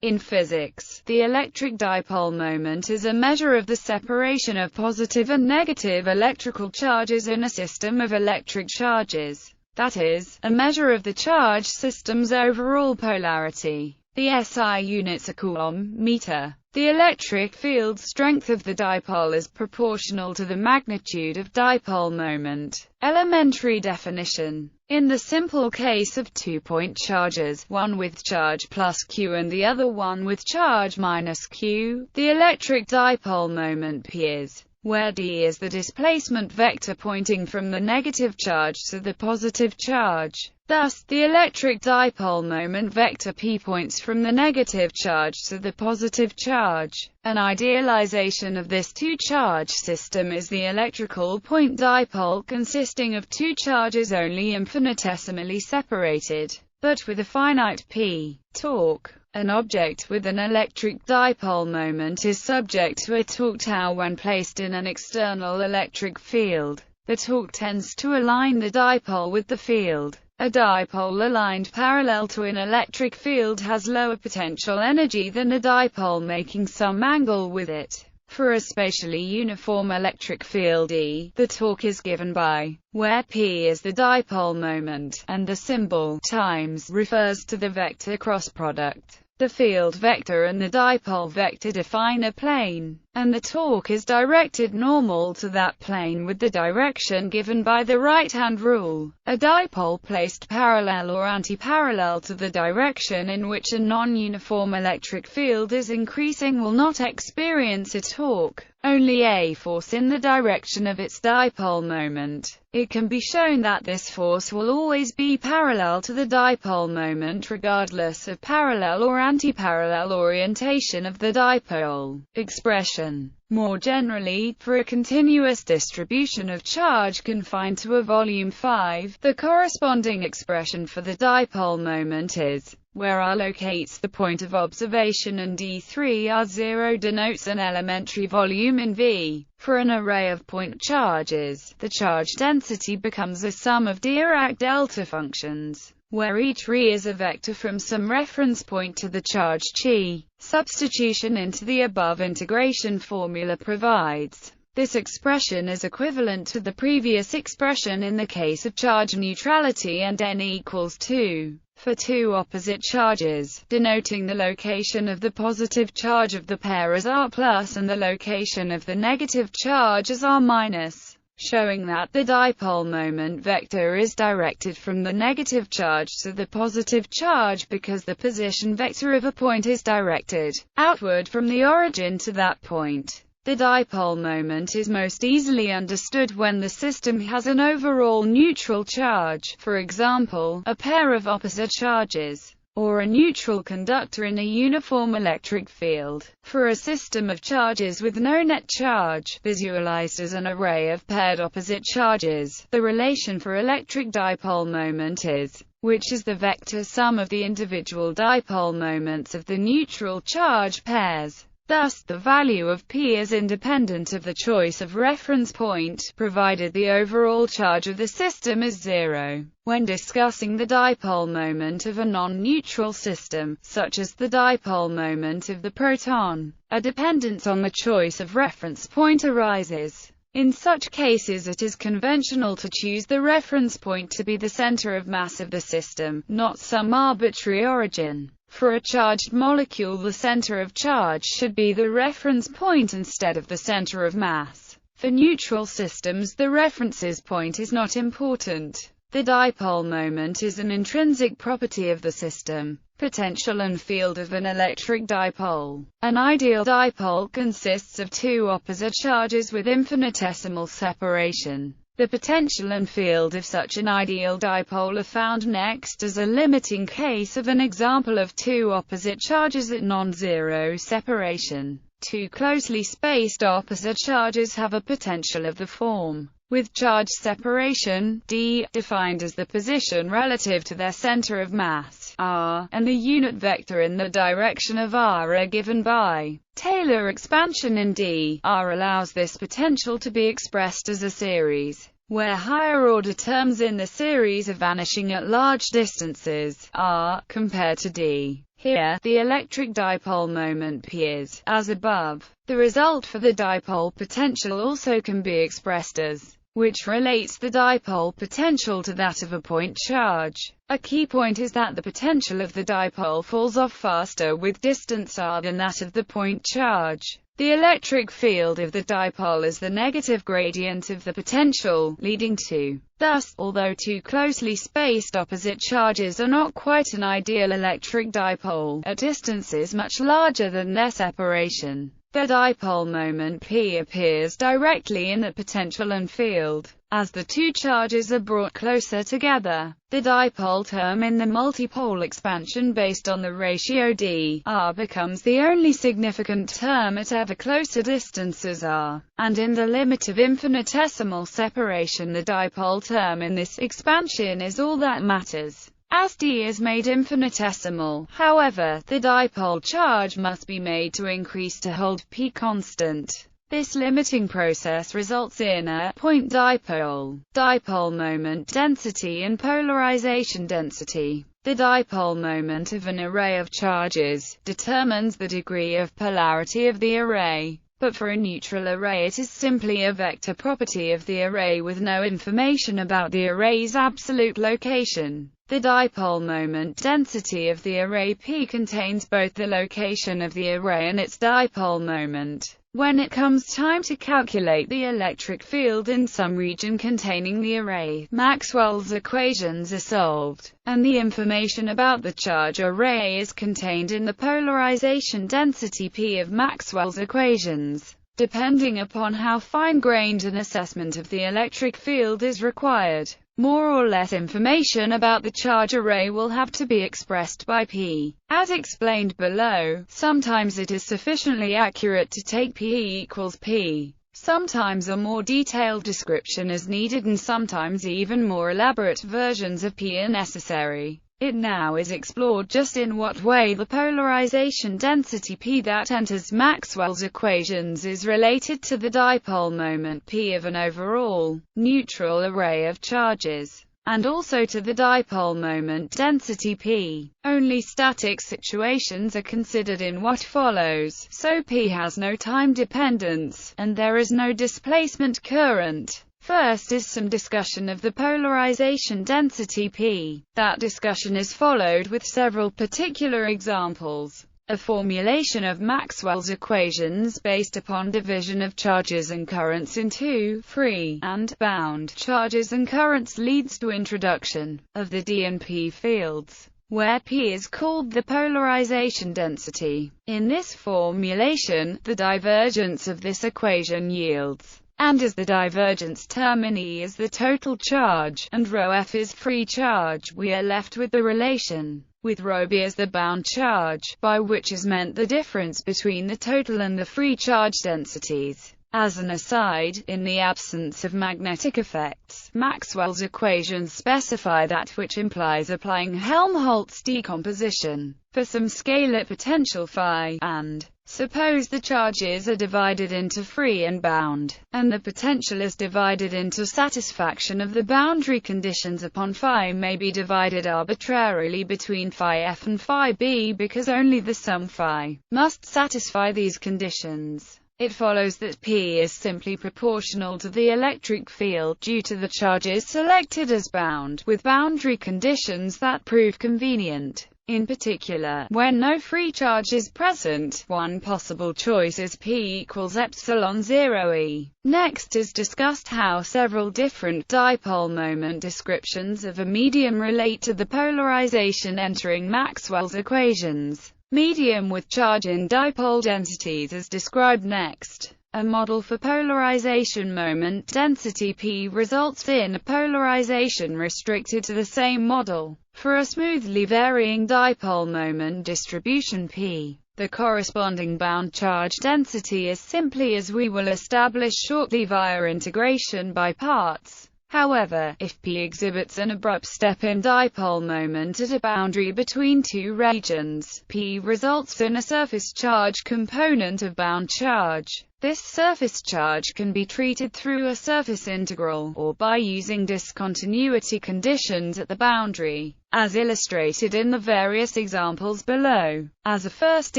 In physics, the electric dipole moment is a measure of the separation of positive and negative electrical charges in a system of electric charges. That is, a measure of the charge system's overall polarity. The SI units are Coulomb-meter. The electric field strength of the dipole is proportional to the magnitude of dipole moment. Elementary definition. In the simple case of 2-point charges, one with charge plus q and the other one with charge minus q, the electric dipole moment P is, where d is the displacement vector pointing from the negative charge to the positive charge. Thus, the electric dipole moment vector P points from the negative charge to the positive charge. An idealization of this two-charge system is the electrical point dipole consisting of two charges only infinitesimally separated, but with a finite p. Torque. An object with an electric dipole moment is subject to a torque tau when placed in an external electric field. The torque tends to align the dipole with the field. A dipole aligned parallel to an electric field has lower potential energy than a dipole making some angle with it. For a spatially uniform electric field E, the torque is given by, where P is the dipole moment, and the symbol times refers to the vector cross product. The field vector and the dipole vector define a plane, and the torque is directed normal to that plane with the direction given by the right-hand rule. A dipole placed parallel or anti-parallel to the direction in which a non-uniform electric field is increasing will not experience a torque, only a force in the direction of its dipole moment. It can be shown that this force will always be parallel to the dipole moment regardless of parallel or anti-parallel orientation of the dipole. Expression. More generally, for a continuous distribution of charge confined to a volume 5, the corresponding expression for the dipole moment is, where R locates the point of observation and D3R0 denotes an elementary volume in V. For an array of point charges, the charge density becomes a sum of Dirac delta functions, where each ρ is a vector from some reference point to the charge chi. Substitution into the above integration formula provides. This expression is equivalent to the previous expression in the case of charge neutrality and n equals 2. For two opposite charges, denoting the location of the positive charge of the pair as R plus and the location of the negative charge as R minus, showing that the dipole moment vector is directed from the negative charge to the positive charge because the position vector of a point is directed outward from the origin to that point. The dipole moment is most easily understood when the system has an overall neutral charge, for example, a pair of opposite charges, or a neutral conductor in a uniform electric field. For a system of charges with no net charge, visualized as an array of paired opposite charges, the relation for electric dipole moment is, which is the vector sum of the individual dipole moments of the neutral charge pairs. Thus, the value of P is independent of the choice of reference point, provided the overall charge of the system is zero. When discussing the dipole moment of a non-neutral system, such as the dipole moment of the proton, a dependence on the choice of reference point arises. In such cases it is conventional to choose the reference point to be the center of mass of the system, not some arbitrary origin. For a charged molecule, the center of charge should be the reference point instead of the center of mass. For neutral systems, the reference point is not important. The dipole moment is an intrinsic property of the system. Potential and field of an electric dipole. An ideal dipole consists of two opposite charges with infinitesimal separation. The potential and field of such an ideal dipole are found next as a limiting case of an example of two opposite charges at non-zero separation. Two closely spaced opposite charges have a potential of the form, with charge separation, d, defined as the position relative to their center of mass, r, and the unit vector in the direction of r are given by Taylor expansion in d. R allows this potential to be expressed as a series, where higher-order terms in the series are vanishing at large distances, r, compared to d. Here, the electric dipole moment P is, as above. The result for the dipole potential also can be expressed as, which relates the dipole potential to that of a point charge. A key point is that the potential of the dipole falls off faster with distance r than that of the point charge. The electric field of the dipole is the negative gradient of the potential, leading to. Thus, although two closely spaced opposite charges are not quite an ideal electric dipole, at distances much larger than their separation, the dipole moment P appears directly in the potential and field. As the two charges are brought closer together, the dipole term in the multipole expansion based on the ratio d/r becomes the only significant term at ever closer distances r, and in the limit of infinitesimal separation the dipole term in this expansion is all that matters. As d is made infinitesimal, however, the dipole charge must be made to increase to hold P constant. This limiting process results in a point dipole, dipole moment density and polarization density. The dipole moment of an array of charges determines the degree of polarity of the array. But for a neutral array it is simply a vector property of the array with no information about the array's absolute location. The dipole moment density of the array P contains both the location of the array and its dipole moment. When it comes time to calculate the electric field in some region containing the array, Maxwell's equations are solved, and the information about the charge array is contained in the polarization density P of Maxwell's equations. Depending upon how fine-grained an assessment of the electric field is required, more or less information about the charge array will have to be expressed by P. As explained below, sometimes it is sufficiently accurate to take P equals P. Sometimes a more detailed description is needed and sometimes even more elaborate versions of P are necessary. It now is explored just in what way the polarization density P that enters Maxwell's equations is related to the dipole moment P of an overall, neutral array of charges, and also to the dipole moment density P. Only static situations are considered in what follows, so P has no time dependence, and there is no displacement current. First is some discussion of the polarization density P. That discussion is followed with several particular examples. A formulation of Maxwell's equations based upon division of charges and currents into free and bound charges and currents leads to introduction of the D and P fields, where P is called the polarization density. In this formulation, the divergence of this equation yields, and as the divergence term in E is the total charge, and ρf is free charge, we are left with the relation, with ρb as the bound charge, by which is meant the difference between the total and the free charge densities. As an aside, in the absence of magnetic effects, Maxwell's equations specify that which implies applying Helmholtz decomposition for some scalar potential phi, and suppose the charges are divided into free and bound, and the potential is divided into satisfaction of the boundary conditions upon phi may be divided arbitrarily between phi f and phi b because only the sum phi must satisfy these conditions. It follows that P is simply proportional to the electric field due to the charges selected as bound, with boundary conditions that prove convenient. In particular, when no free charge is present, one possible choice is P equals epsilon 0 E. Next is discussed how several different dipole moment descriptions of a medium relate to the polarization entering Maxwell's equations. Medium with charge in dipole densities is described next. A model for polarization moment density P results in a polarization restricted to the same model. For a smoothly varying dipole moment distribution P, the corresponding bound charge density is simply as we will establish shortly via integration by parts. However, if P exhibits an abrupt step in dipole moment at a boundary between two regions, P results in a surface charge component of bound charge. This surface charge can be treated through a surface integral, or by using discontinuity conditions at the boundary, as illustrated in the various examples below. As a first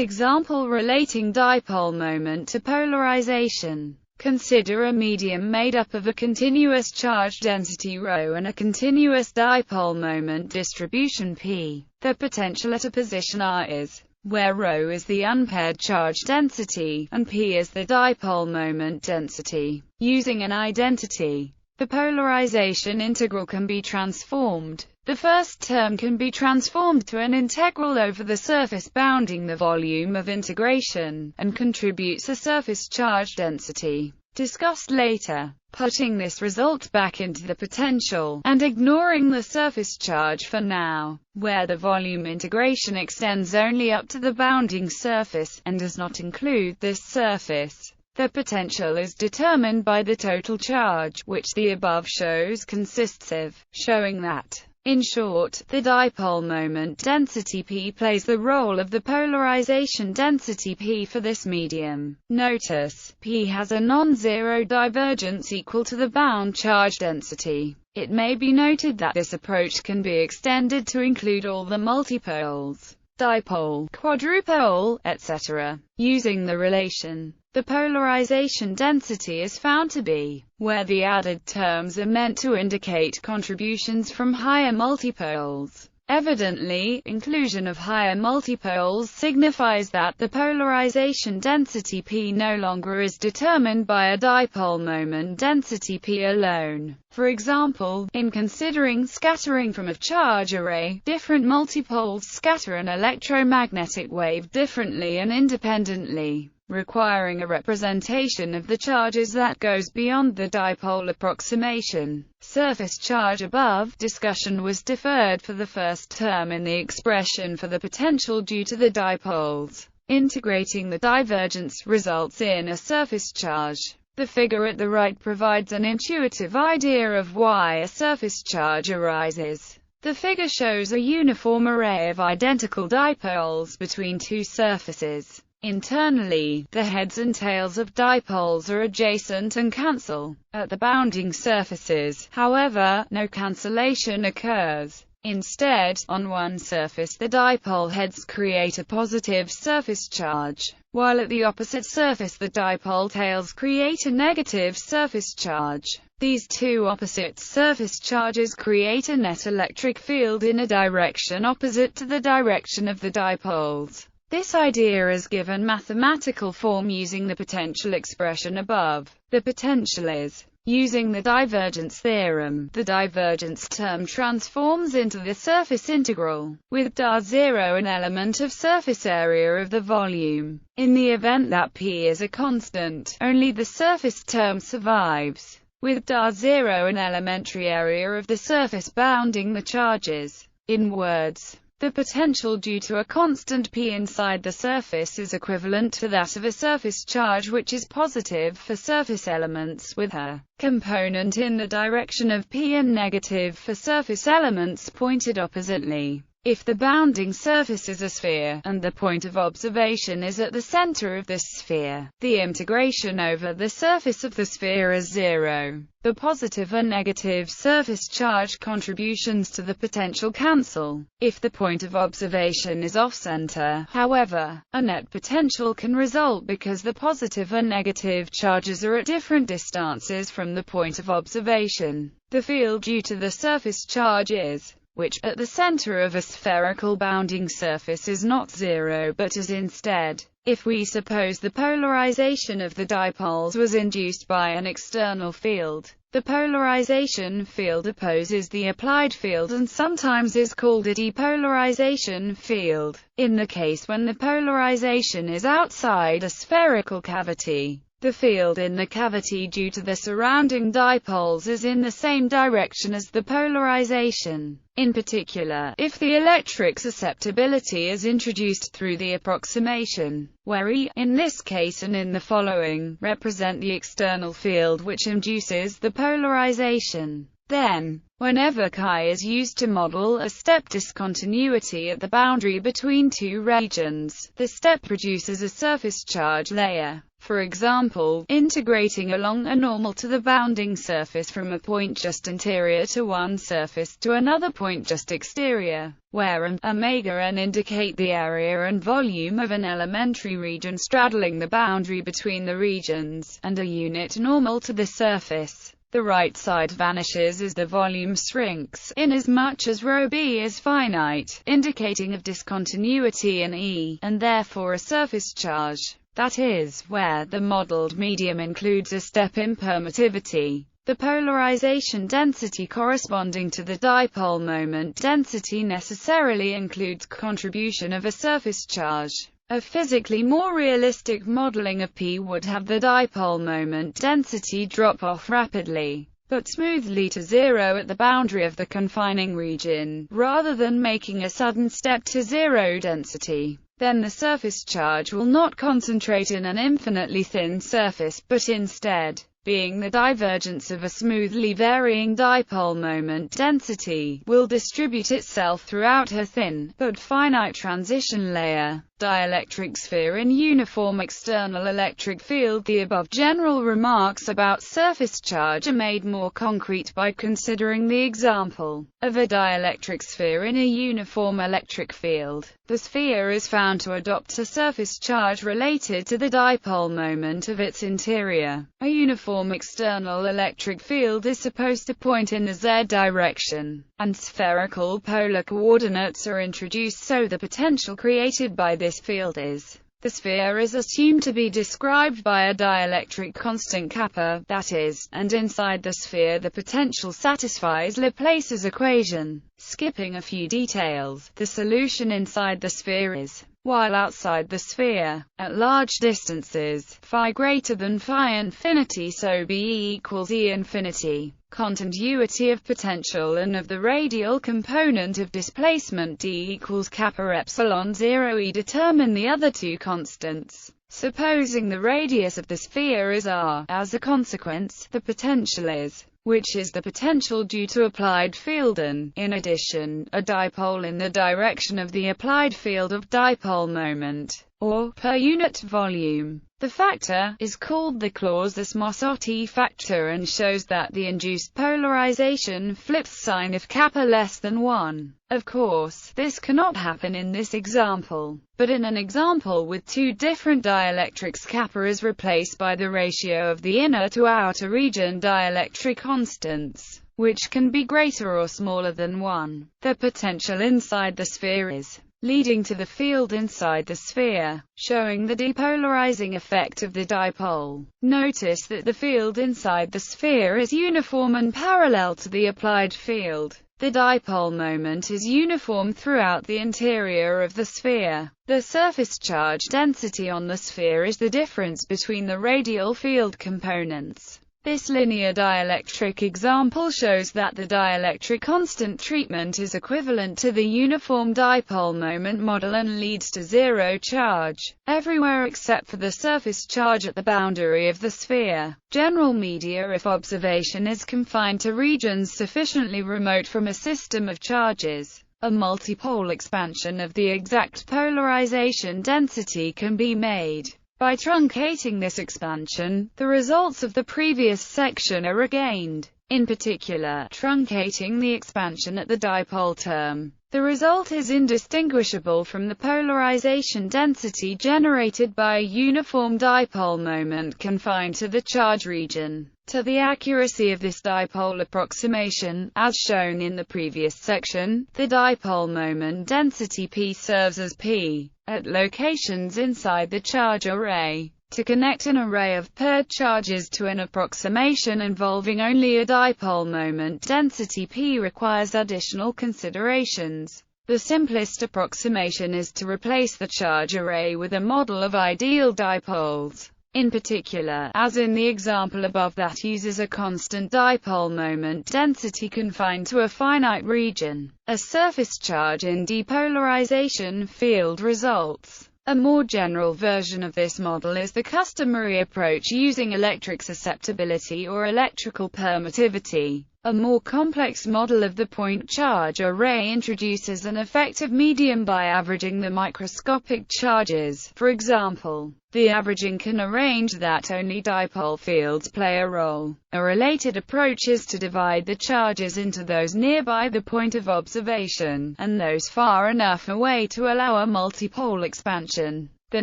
example relating dipole moment to polarization, consider a medium made up of a continuous charge density ρ and a continuous dipole moment distribution P. The potential at a position R is, where ρ is the unpaired charge density, and P is the dipole moment density. Using an identity, the polarization integral can be transformed. The first term can be transformed to an integral over the surface bounding the volume of integration, and contributes a surface charge density, discussed later. Putting this result back into the potential, and ignoring the surface charge for now, where the volume integration extends only up to the bounding surface, and does not include this surface, the potential is determined by the total charge, which the above shows consists of, showing that, in short, the dipole moment density P plays the role of the polarization density P for this medium. Notice, P has a non-zero divergence equal to the bound charge density. It may be noted that this approach can be extended to include all the multipoles, dipole, quadrupole, etc. Using the relation, the polarization density is found to be, where the added terms are meant to indicate contributions from higher multipoles. Evidently, inclusion of higher multipoles signifies that the polarization density P no longer is determined by a dipole moment density P alone. For example, in considering scattering from a charge array, different multipoles scatter an electromagnetic wave differently and independently, requiring a representation of the charges that goes beyond the dipole approximation. Surface charge above discussion was deferred for the first term in the expression for the potential due to the dipoles. Integrating the divergence results in a surface charge. The figure at the right provides an intuitive idea of why a surface charge arises. The figure shows a uniform array of identical dipoles between two surfaces. Internally, the heads and tails of dipoles are adjacent and cancel. At the bounding surfaces, however, no cancellation occurs. Instead, on one surface the dipole heads create a positive surface charge, while at the opposite surface the dipole tails create a negative surface charge. These two opposite surface charges create a net electric field in a direction opposite to the direction of the dipoles. This idea is given mathematical form using the potential expression above. The potential is, using the divergence theorem, the divergence term transforms into the surface integral, with ∆0 an element of surface area of the volume. In the event that P is a constant, only the surface term survives, with ∆0 an elementary area of the surface bounding the charges. In words, the potential due to a constant P inside the surface is equivalent to that of a surface charge which is positive for surface elements with a component in the direction of P and negative for surface elements pointed oppositely. If the bounding surface is a sphere, and the point of observation is at the center of this sphere, the integration over the surface of the sphere is zero. The positive and negative surface charge contributions to the potential cancel. If the point of observation is off-center, however, a net potential can result because the positive and negative charges are at different distances from the point of observation. The field due to the surface charge is, which, at the center of a spherical bounding surface is not zero but is instead. If we suppose the polarization of the dipoles was induced by an external field, the polarization field opposes the applied field and sometimes is called a depolarization field. In the case when the polarization is outside a spherical cavity, the field in the cavity due to the surrounding dipoles is in the same direction as the polarization. In particular, if the electric susceptibility is introduced through the approximation, where E, in this case and in the following, represent the external field which induces the polarization, Then, whenever chi is used to model a step discontinuity at the boundary between two regions, the step produces a surface charge layer. For example, integrating along a normal to the bounding surface from a point just interior to one surface to another point just exterior, where and omega n indicate the area and volume of an elementary region straddling the boundary between the regions, and a unit normal to the surface. The right side vanishes as the volume shrinks, inasmuch as ρ b is finite, indicating of discontinuity in E, and therefore a surface charge. That is, where the modeled medium includes a step impermittivity. The polarization density corresponding to the dipole moment density necessarily includes contribution of a surface charge. A physically more realistic modeling of P would have the dipole moment density drop off rapidly, but smoothly to zero at the boundary of the confining region, rather than making a sudden step to zero density. Then the surface charge will not concentrate in an infinitely thin surface, but instead, being the divergence of a smoothly varying dipole moment density, will distribute itself throughout her thin, but finite transition layer. Dielectric sphere in uniform external electric field. The above general remarks about surface charge are made more concrete by considering the example of a dielectric sphere in a uniform electric field. The sphere is found to adopt a surface charge related to the dipole moment of its interior. A uniform external electric field is supposed to point in the z direction, and spherical polar coordinates are introduced so the potential created by this field is. The sphere is assumed to be described by a dielectric constant kappa, that is, and inside the sphere the potential satisfies Laplace's equation. Skipping a few details, the solution inside the sphere is, while outside the sphere, at large distances, phi greater than phi infinity, so B equals E infinity. Continuity of potential and of the radial component of displacement D equals kappa epsilon 0 E. Determine the other two constants. Supposing the radius of the sphere is r, as a consequence, the potential is, which is the potential due to applied field, and, in addition, a dipole in the direction of the applied field of dipole moment, or, per unit volume. The factor is called the clauseless Maserati factor and shows that the induced polarization flips sign if kappa less than 1. Of course, this cannot happen in this example, but in an example with two different dielectrics, kappa is replaced by the ratio of the inner to outer region dielectric constants, which can be greater or smaller than 1. The potential inside the sphere is, leading to the field inside the sphere, showing the depolarizing effect of the dipole. Notice that the field inside the sphere is uniform and parallel to the applied field. The dipole moment is uniform throughout the interior of the sphere. The surface charge density on the sphere is the difference between the radial field components. This linear dielectric example shows that the dielectric constant treatment is equivalent to the uniform dipole moment model and leads to zero charge everywhere except for the surface charge at the boundary of the sphere. General media. If observation is confined to regions sufficiently remote from a system of charges, a multipole expansion of the exact polarization density can be made. By truncating this expansion, the results of the previous section are regained. In particular, truncating the expansion at the dipole term, the result is indistinguishable from the polarization density generated by a uniform dipole moment confined to the charge region. To the accuracy of this dipole approximation, as shown in the previous section, the dipole moment density P serves as P at locations inside the charge array. To connect an array of paired charges to an approximation involving only a dipole moment density P requires additional considerations. The simplest approximation is to replace the charge array with a model of ideal dipoles. In particular, as in the example above that uses a constant dipole moment density confined to a finite region, a surface charge in depolarization field results. A more general version of this model is the customary approach using electric susceptibility or electrical permittivity. A more complex model of the point charge array introduces an effective medium by averaging the microscopic charges. For example, the averaging can arrange that only dipole fields play a role. A related approach is to divide the charges into those nearby the point of observation, and those far enough away to allow a multipole expansion. The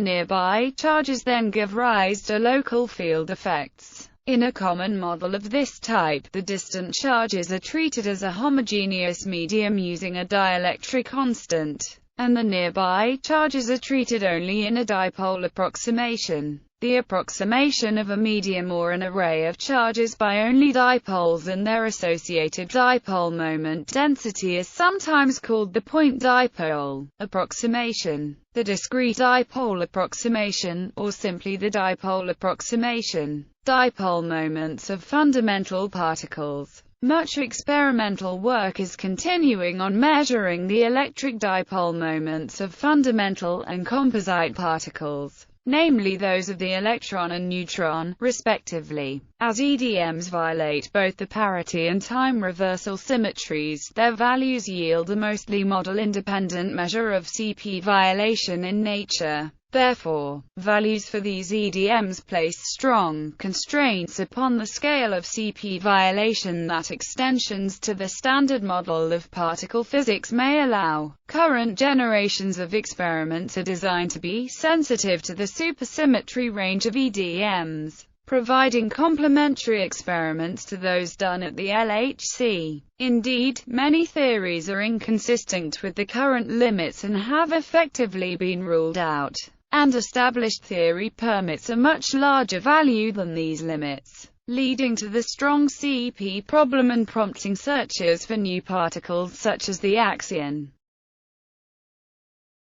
nearby charges then give rise to local field effects. In a common model of this type, the distant charges are treated as a homogeneous medium using a dielectric constant, and the nearby charges are treated only in a dipole approximation. The approximation of a medium or an array of charges by only dipoles and their associated dipole moment density is sometimes called the point-dipole approximation, the discrete dipole approximation, or simply the dipole approximation. Dipole moments of fundamental particles. Much experimental work is continuing on measuring the electric dipole moments of fundamental and composite particles, namely those of the electron and neutron, respectively. As EDMs violate both the parity and time reversal symmetries, their values yield a mostly model-independent measure of CP violation in nature. Therefore, values for these EDMs place strong constraints upon the scale of CP violation that extensions to the standard model of particle physics may allow. Current generations of experiments are designed to be sensitive to the supersymmetry range of EDMs, providing complementary experiments to those done at the LHC. Indeed, many theories are inconsistent with the current limits and have effectively been ruled out, and established theory permits a much larger value than these limits, leading to the strong CP problem and prompting searches for new particles such as the axion.